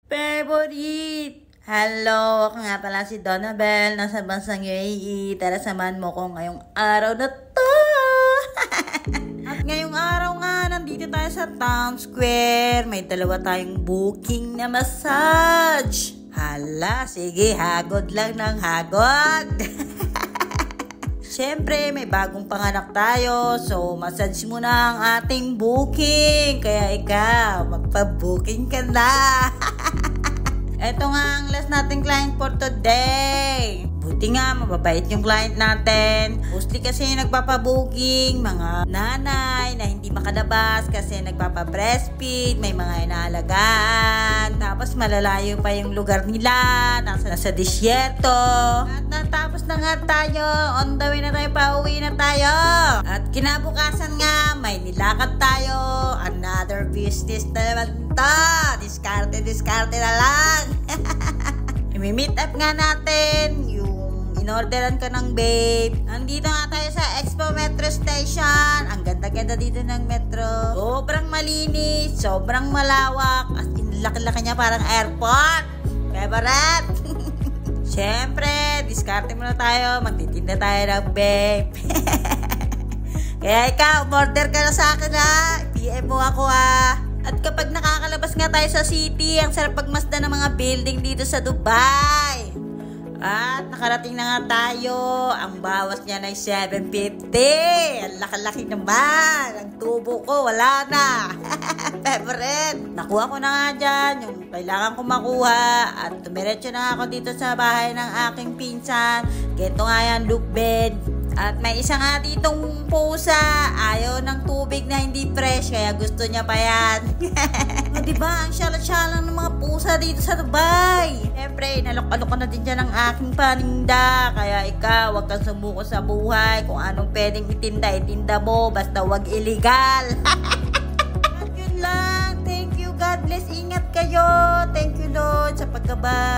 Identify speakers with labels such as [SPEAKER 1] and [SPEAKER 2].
[SPEAKER 1] Favorite! Hello! Ako nga pala si Donabel, nasa bansang UAE. Tara, samahan mo ko ngayong araw na to! At ngayong araw nga, nandito tayo sa Town Square. May dalawa tayong booking na massage. Hala, sige, hagod lang ng hagod. Siyempre, may bagong panganak tayo. So, massage muna ang ating booking. Kaya ikaw, magpa-booking ka na. Ito nga ang last nating client for today. Buti nga, mababait yung client natin. Mostly kasi nagpapabooking, mga nanay na hindi makalabas kasi nagpapa-breastfeed, may mga inaalagaan. Tapos malalayo pa yung lugar nila, nasa disyerto. At natapos na nga tayo, on the way na tayo, pauwi na tayo. At kinabukasan nga, may nilakad tayo. Another business na naman to. Diskarte na lang. I-meet up nga natin yung in-orderan ka ng babe. Nandito nga tayo sa Expo Metro Station. Ang ganda-ganda dito ng metro. Sobrang malinis, sobrang malawak. As in, laki-laki niya parang airport. Favorite! Siyempre, diskarte muna tayo. Magtitinda tayo ng babe. Kaya ikaw, order ka na sa akin ha. PM mo ako ha. At kapag nakakalabas nga tayo sa city, ang sarap pagmasdan ng mga building dito sa Dubai. At nakarating na nga tayo. Ang bawas niya na ay 750. Ang laki-laki naman. Ang tubo ko, wala na. Favorite. Nakuha ko na nga dyan yung kailangan ko makuha. At tumiretso na ako dito sa bahay ng aking pinsan. Geto nga yan, look bed. At may isa nga ditong pusa, ayaw ng tubig na hindi fresh, kaya gusto niya pa yan. O diba, ang syala-syala ng mga pusa dito sa Dubai. Siyempre, nalok-alok ko na din dyan ang aking paninda. Kaya ikaw, huwag kang sumuko sa buhay. Kung anong pwedeng itinda, itinda mo. Basta huwag illegal. At yun lang. Thank you. God bless. Ingat kayo. Thank you, Lord, sa paggabay.